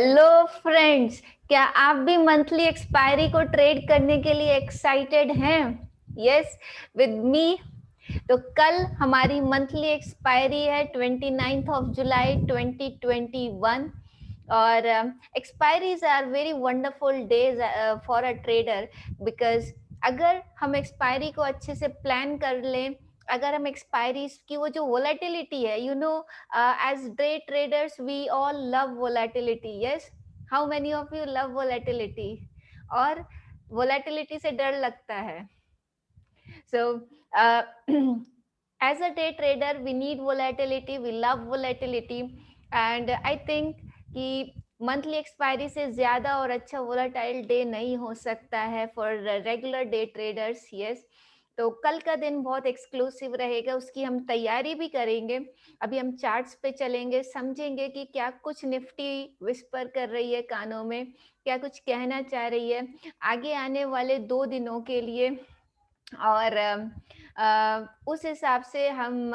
Hello friends, क्या आप भी मंथली एक्सपायरी को ट्रेड करने के लिए एक्साइटेड हैं? Yes, with me. तो कल हमारी मंथली एक्सपायरी है 29 जुलाई 2021। और expiries are very wonderful days for a trader, because अगर हम एक्सपायरी को अच्छे से प्लान कर लें, अगर हम एक्सपायरीज की वो जो वोलेटिलिटी है, as day traders we all love volatility. Yes, how many of you love volatility? और volatility से डर लगता है? So uh, as a day trader we need volatility, we love volatility, and I think कि monthly expiry से ज्यादा और अच्छा वोलाटाइल डे नहीं हो सकता है for regular day traders. Yes, तो कल का दिन बहुत एक्सक्लूसिव रहेगा, उसकी हम तैयारी भी करेंगे। अभी हम चार्ट्स पे चलेंगे, समझेंगे कि क्या कुछ निफ्टी विस्पर कर रही है कानों में, क्या कुछ कहना चाह रही है आगे आने वाले 2 दिनों के लिए। और उस हिसाब से हम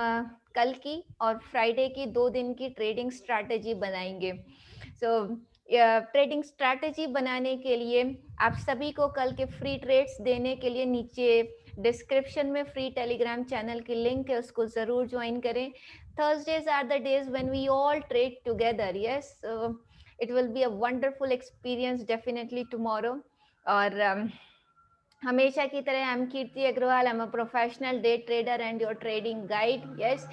कल की और फ्राइडे की 2 दिन की ट्रेडिंग स्ट्रैटेजी बनाएंगे। सो ट्रेडिंग स्ट्रैटेजी बनाने के लिए आप सभी को कल के फ्री ट्रेड्स देने के लिए नीचे डिस्क्रिप्शन में फ्री टेलीग्राम चैनल की लिंक है, उसको जरूर ज्वाइन करें। Thursdays are the days when we all trade together. Yes, it will be a wonderful experience definitely tomorrow. और हमेशा की तरह I am Kirti Agarwal, I am a professional day trader and your trading guide. Yes,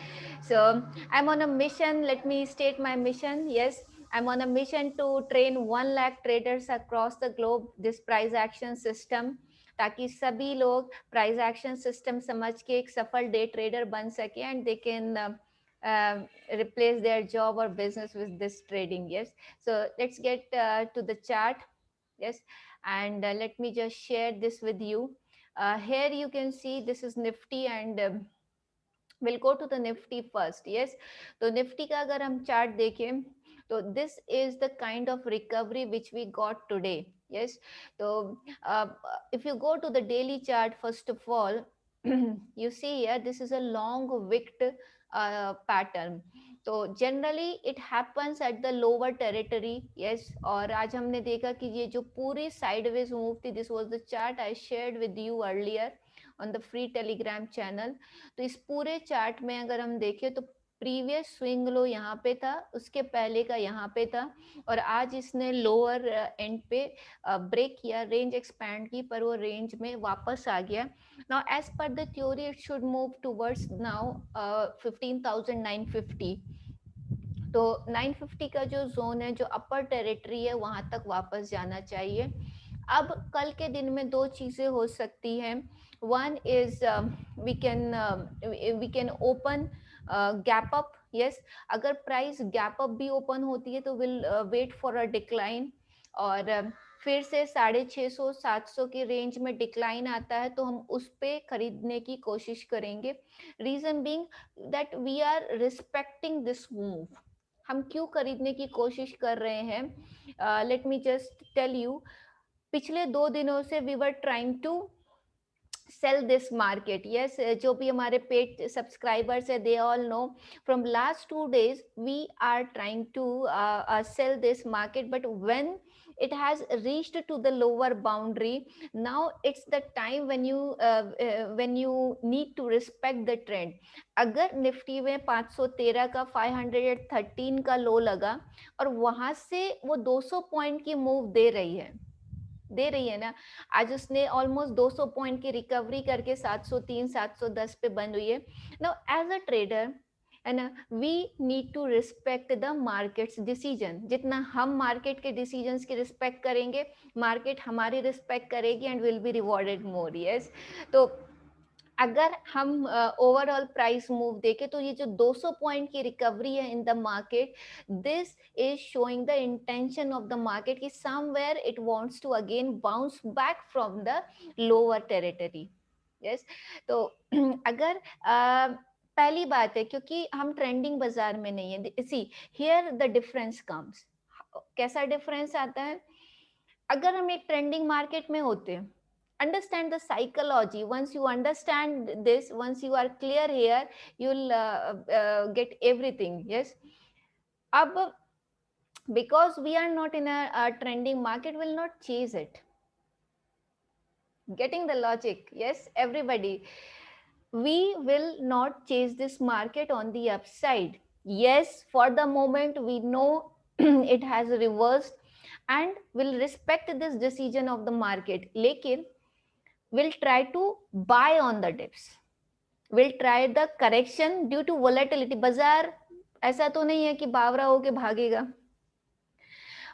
so I'm on a mission. Let me state my mission. Yes, I'm on a mission to train 1 lakh traders across the globe this price action system, ताकि सभी लोग price action system समझ के एक सफल day trader बन सके and they can replace their job or business with this trading. Yes, so let's get to the chart. Yes, and let me just share this with you. Here you can see this is Nifty, and we'll go to the Nifty first. Yes, तो Nifty का अगर हम chart देखें तो this is the kind of recovery which we got today. Yes, तो if you go to the daily chart first of all, you see here this is a long wicked pattern. तो generally it happens at the lower territory. Yes, और आज हमने देखा कि ये जो पूरी साइडवेज मूव थी, this was the chart I shared with you earlier on the free Telegram channel. तो इस पूरे चार्ट में अगर हम देखें तो प्रीवियस स्विंग लो यहाँ पे था, उसके पहले का यहाँ पे था, और आज इसने लोअर एंड पे ब्रेक किया, रेंज एक्सपैंड की, पर वो रेंज में वापस आ गया. Now as per the theory it should move towards now 15,950. तो 950 का जो जोन है, जो अपर टेरिटरी है, वहां तक वापस जाना चाहिए. अब कल के दिन में दो चीजें हो सकती हैं. One is we can open gap up. Yes, अगर प्राइस गैप अप भी ओपन होती है तो will wait for a decline, और फिर से 650-700 की रेंज में डिक्लाइन आता है तो हम उस पे खरीदने की कोशिश करेंगे. Reason being that we are respecting this move. हम क्यों खरीदने की कोशिश कर रहे हैं? Let me just tell you. पिछले 2 दिनों से we were trying to sell this market. Yes, जो भी हमारे पेड सब्सक्राइबर्स है, they all know from last 2 days we are trying to sell this market, but when it has reached to the lower boundary, now it's the time when you need to respect the trend. अगर Nifty में 513 का 513 का लो लगा और वहां से वो 200 point की मूव दे रही है ना, आज उसने ऑलमोस्ट 200 पॉइंट की रिकवरी करके 703 710 पे बंद हुई है. नाउ एज अ ट्रेडर है ना, we need to respect the market's decision. जितना हम मार्केट के डिसीजंस की रिस्पेक्ट करेंगे, मार्केट हमारी रिस्पेक्ट करेगी and will be rewarded more. Yes, तो अगर हम ओवरऑल प्राइस मूव देखें तो ये जो 200 पॉइंट की रिकवरी है in the market, this is showing the intention of the market कि somewhere it wants to again bounce back from the lower territory. Yes, तो अगर पहली बात है, क्योंकि हम ट्रेंडिंग बाजार में नहीं है. See here the difference comes. कैसा डिफरेंस आता है? अगर हम एक ट्रेंडिंग मार्केट में होते हैं, understand the psychology. Once you understand this, once you are clear here, you'll get everything. Yes, अब because we are not in a trending market, will not chase it. Getting the logic? Yes, everybody. We will not chase this market on the upside. Yes, for the moment we know it has reversed, and will respect this decision of the market. Lekin we'll try to buy on the dips. We'll try the correction due to volatility. बाजार ऐसा तो नहीं है कि बावरा होके भागेगा.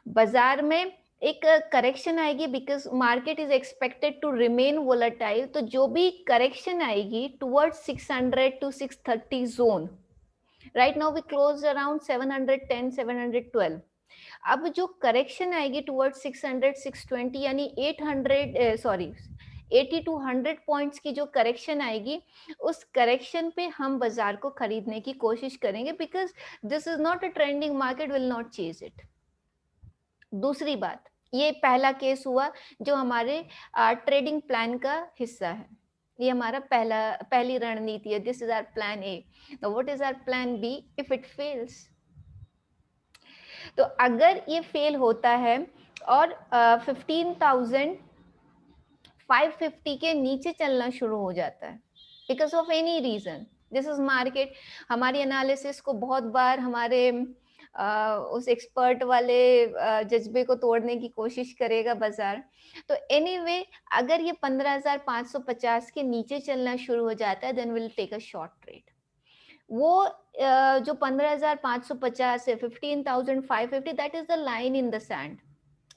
बाजार में एक करेक्शन आएगी because market is expected to remain volatile. तो जो भी करेक्शन आएगी towards 600 to 630 zone. Right now we close around 710 712. अब जो करेक्शन आएगी टुवर्ड्स 600 620 यानी 800 सॉरी 80 to 100 पॉइंट्स की जो करेक्शन आएगी, उस करेक्शन पे हम बाजार को खरीदने की कोशिश करेंगे because this is not a trending market, will not chase it. दूसरी बात, ये पहला केस हुआ जो हमारे ट्रेडिंग प्लान का हिस्सा है. ये हमारा पहली रणनीति है. This is our plan A. Now what is our plan B if it fails? तो अगर ये फेल होता है और 15,550 के नीचे चलना शुरू हो जाता है because of any reason, this is market. हमारी एनालिसिस को बहुत बार हमारे उस एक्सपर्ट वाले जज्बे को तोड़ने की कोशिश करेगा बाजार. तो एनीवे अगर ये 15,550 के नीचे चलना शुरू हो जाता है then will take a short trade. वो जो 15,550 है 15,550 that is the line in the sand.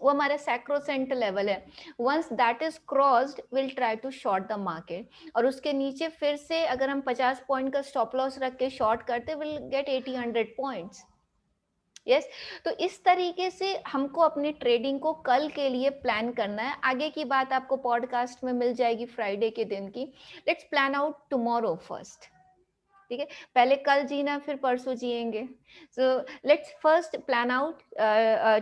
वो हमारा सैक्रोसेंट लेवल है. Once that is crossed will try to short the market. और उसके नीचे फिर से अगर हम 50 पॉइंट का स्टॉप लॉस रख के शॉर्ट करते विल गेट 80-100 पॉइंट्स. यस तो इस तरीके से हमको अपनी ट्रेडिंग को कल के लिए प्लान करना है. आगे की बात आपको पॉडकास्ट में मिल जाएगी फ्राइडे के दिन की. Let's plan out tomorrow first. ठीक है, पहले कल जीना फिर परसों जिएंगे. So let's first plan out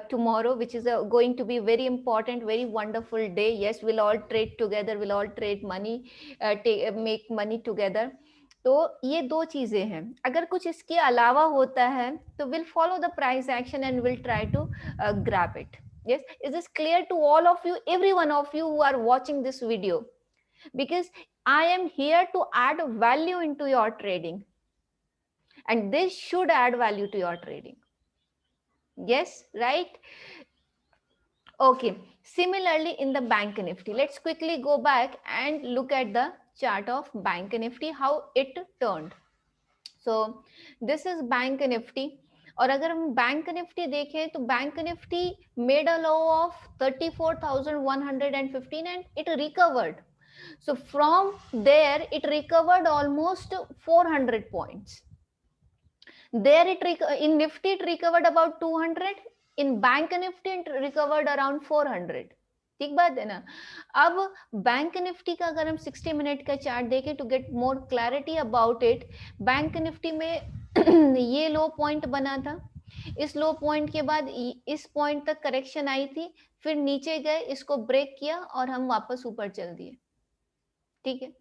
tomorrow which is going to be very important, very wonderful day. Yes will all trade together, will all trade money, make money together. तो ये दो चीजें हैं. अगर कुछ इसके अलावा होता है तो will follow the price action and will try to grab it. yes, is this clear to all of you, every one of you who are watching this video? Because I am here to add value into your trading, and this should add value to your trading. Yes, right? Okay, similarly in the Bank Nifty, let's quickly go back and look at the chart of Bank Nifty, how it turned. So this is Bank Nifty. और अगर हम bank Nifty देखें तो bank Nifty made a low of 34,115 and it recovered. So from there it recovered almost 400 points. There in Nifty it recovered about 200. In Bank Nifty it recovered around 400. ठीक बात है ना. अब बैंक निफ्टी का अगर हम 60 मिनट का chart देखें to get more clarity about it, bank Nifty में ये लो पॉइंट बना था. इस लो पॉइंट के बाद इस पॉइंट तक करेक्शन आई थी, फिर नीचे गए, इसको ब्रेक किया और हम वापस ऊपर चल दिए. ठीक है,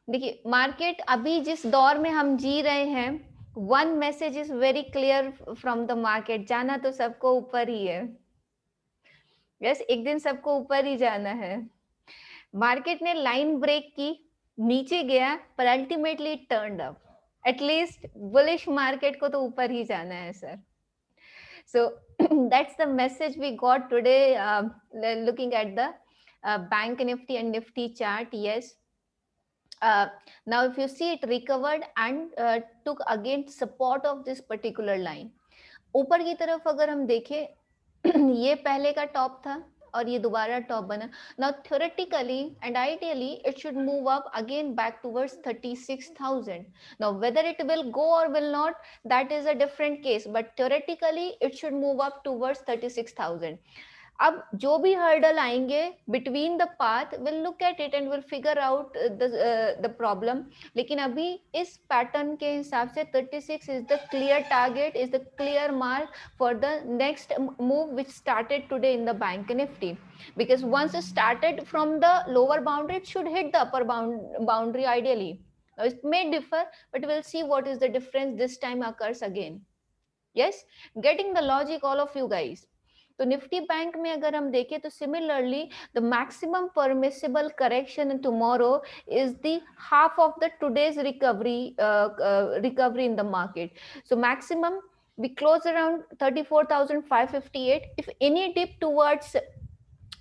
देखिए मार्केट अभी जिस दौर में हम जी रहे हैं, one message is very clear from the market, जाना तो सबको ऊपर ही है. यस, एक दिन सबको ऊपर ही जाना है. मार्केट ने लाइन ब्रेक की, नीचे गया, पर ultimately turned up. At least bullish market को तो ऊपर ही जाना है sir. So that's the message we got today looking at the bank Nifty and Nifty chart. Yes, now if you see it recovered and took again support of this particular line. ऊपर की तरफ अगर हम देखें ये पहले का top था और ये दोबारा टॉप बना. Now theoretically and ideally it should move up again back towards 36,000. Now whether it will go or will not, that is a different case, but theoretically it should move up towards 36,000. अब जो भी hurdle आएंगे between the path will look at it and will figure out the problem. लेकिन अभी इस pattern के हिसाब से 36 is the clear target, is the clear mark for the next move which started today in the bank Nifty. Because once started from the lower boundary it should hit the upper boundary ideally. Now it may differ, but we'll see what is the difference this time occurs again. Yes, getting the logic, all of you guys. तो Nifty bank में अगर हम देखें तो similarly the maximum permissible correction tomorrow is the half of the today's recovery in the market. So maximum we close around 34,558. If any dip towards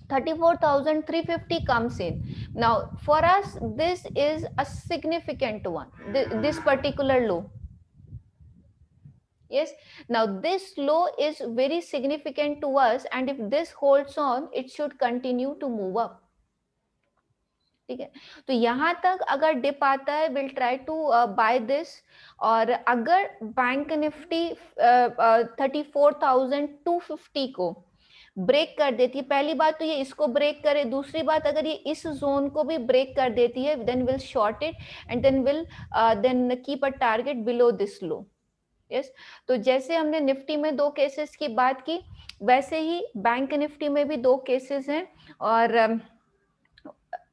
34,350 comes in, now for us this is a significant one, this particular low. Yes, now this low is very significant to us, and if this holds on it should continue to move up. ठीक है, तो यहाँ तक अगर dip आता है will try to buy this. और अगर बैंक निफ्टी 34,250 को ब्रेक कर देती है, पहली बात तो ये इसको ब्रेक करे, दूसरी बात अगर ये इस जोन को भी ब्रेक कर देती है then will short it and then keep a target below this low. Yes, तो जैसे हमने निफ्टी में 2 केसेस की बात की, वैसे ही बैंक निफ्टी में भी 2 केसेस हैं. और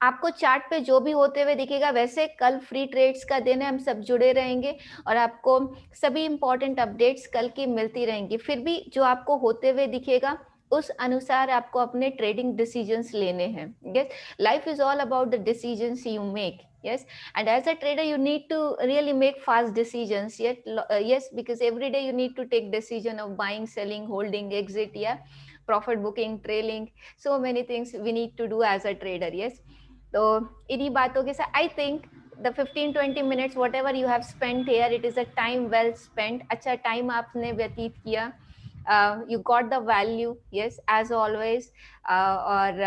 आपको चार्ट पे जो भी होते हुए दिखेगा, वैसे कल फ्री ट्रेड्स का दिन है, हम सब जुड़े रहेंगे और आपको सभी इंपॉर्टेंट अपडेट्स कल की मिलती रहेंगी. फिर भी जो आपको होते हुए दिखेगा उस अनुसार आपको अपने ट्रेडिंग डिसीजंस लेने हैं. Yes, life is all about the decisions you make. Yes, and as a trader you need to really make fast decisions. Yes, because every day you need to take decision of buying, selling, holding, exit, profit booking, trailing, so many things we need to do as a trader. Yes, तो इन्हीं बातों के साथ I think the 15-20 minutes whatever you have spent here, it is a time well spent. अच्छा time आपने व्यतीत किया, you got the value. Yes, as always. और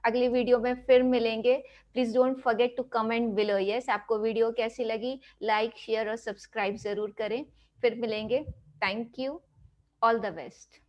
अगली वीडियो में फिर मिलेंगे. Please don't forget to comment below. Yes, आपको वीडियो कैसी लगी, लाइक शेयर और सब्सक्राइब जरूर करें. फिर मिलेंगे. Thank you, all the best.